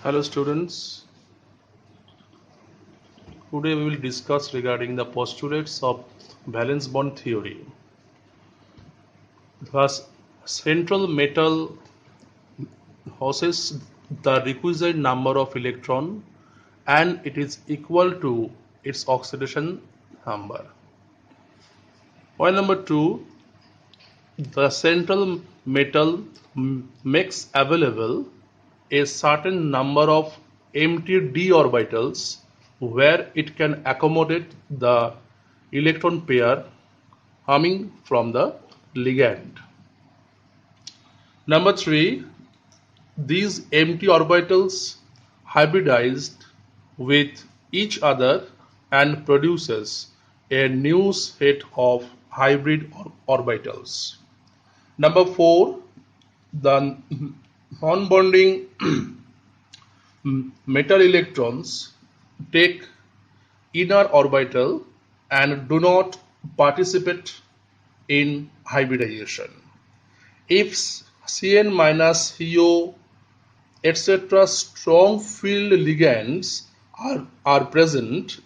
Hello students, today we will discuss regarding the postulates of valence bond theory. Thus, central metal possesses the requisite number of electron and it is equal to its oxidation number. Point number 2, the central metal makes available a certain number of empty d orbitals where it can accommodate the electron pair coming from the ligand. Number 3, these empty orbitals hybridized with each other and produces a new set of hybrid orbitals. Number 4, the non-bonding metal electrons take inner orbital and do not participate in hybridization. If Cn minus Co etc. strong field ligands are present,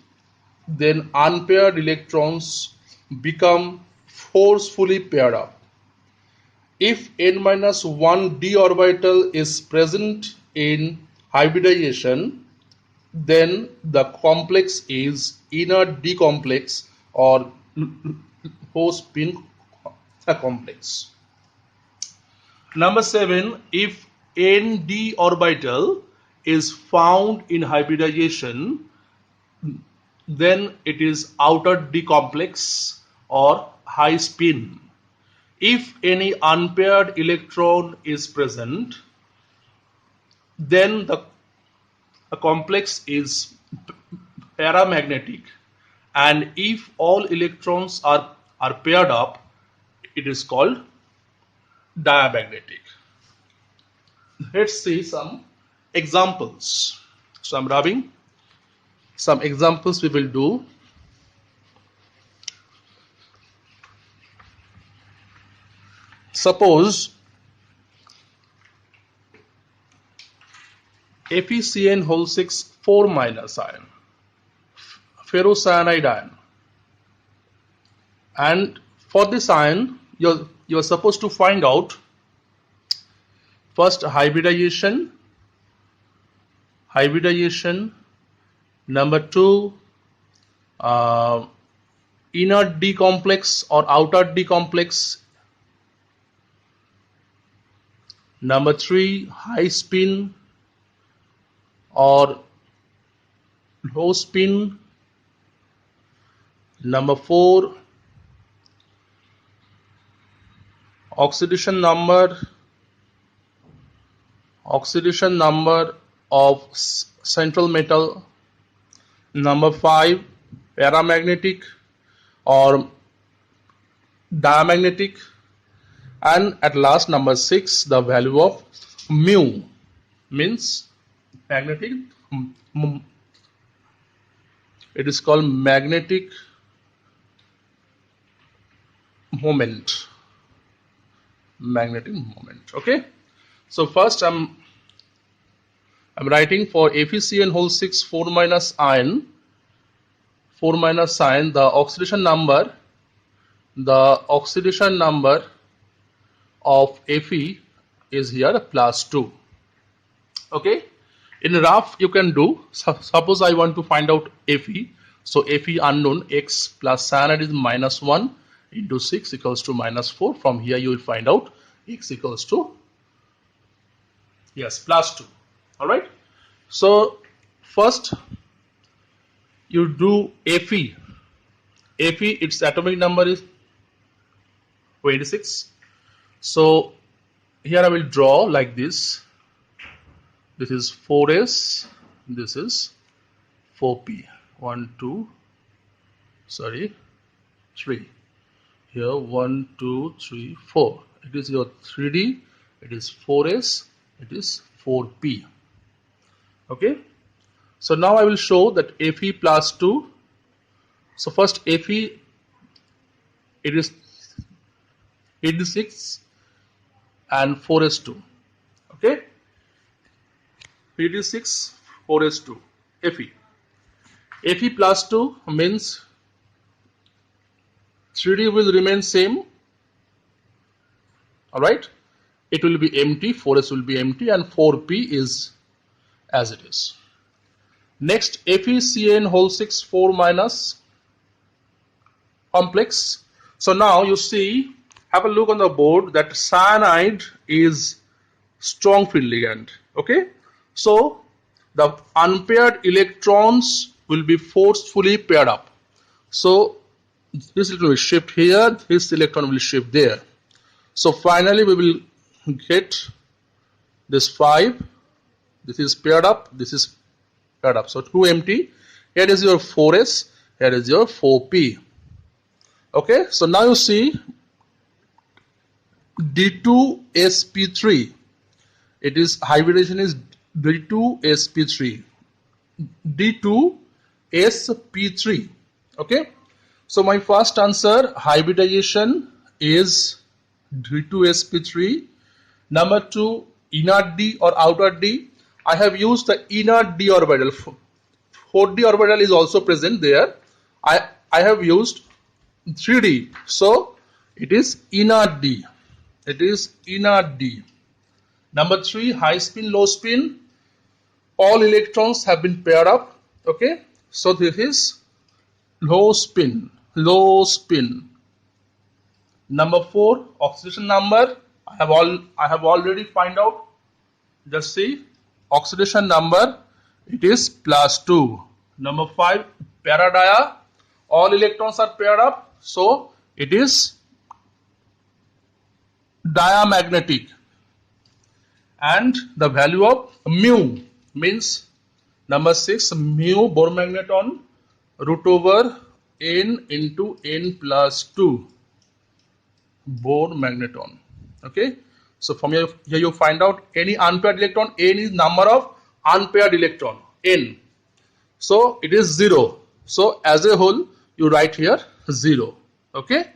then unpaired electrons become forcefully paired up. If n-1 d orbital is present in hybridization, then the complex is inner d complex or low spin complex. Number 7, if nd orbital is found in hybridization, then it is outer d complex or high spin. If any unpaired electron is present, then the complex is paramagnetic, and if all electrons are paired up, it is called diamagnetic. Let's see some examples. So I'm rubbing some examples we will do. Suppose FeCN whole 6 4 minus ion, ferrocyanide ion, and for this ion you're supposed to find out first hybridization, number 2 inner d complex or outer d complex, number 3 high spin or low spin, number 4 oxidation number of central metal, number 5 paramagnetic or diamagnetic, and at last number 6 the value of mu means magnetic, it is called magnetic moment. Okay, so first I'm writing for FeCN whole 6 4 minus ion, the oxidation number of Fe is here +2. Okay, in rough you can do, suppose I want to find out Fe, so Fe unknown, x plus cyanide is -1 into 6 equals to -4. From here you will find out x equals to +2. All right, so first you do Fe, its atomic number is 26. So here I will draw like this. This is 4s, this is 4p. 3. Here 1, 2, 3, 4. It is your 3d, it is 4s, it is 4p. Okay, so now I will show that Fe +2. So first Fe, it is 86 and 4s2. Okay, 3d6 4s2 Fe. Fe plus 2 means 3d will remain same. Alright, it will be empty, 4s will be empty, and 4p is as it is. Next, FeCN whole 6 4 minus complex. So now you see, have a look on the board that cyanide is strong field ligand. Okay, so the unpaired electrons will be forcefully paired up. So this electron will shift here, this electron will shift there. So finally we will get this 5, this is paired up, this is paired up. So 2 empty, here is your 4s, here is your 4p. Okay, so now you see D2sp3, it is hybridization is D2sp3, D2sp3. Okay, so my first answer, hybridization is D2sp3. Number 2, inner D or outer D. I have used the inner D orbital. 4d orbital is also present there. I have used 3d, so it is inner D. It is inner D. Number 3, high spin, low spin. All electrons have been paired up. Okay, so this is low spin. Low spin. Number 4, oxidation number. I have already find out. Just see, oxidation number, it is +2. Number 5, para-dia. All electrons are paired up, so it is diamagnetic. And the value of mu means number 6, mu Bohr magneton √n into n plus 2 Bohr magneton. Okay, so from here you find out any unpaired electron. N is number of unpaired electron, n, so it is 0. So as a whole you write here 0. Okay.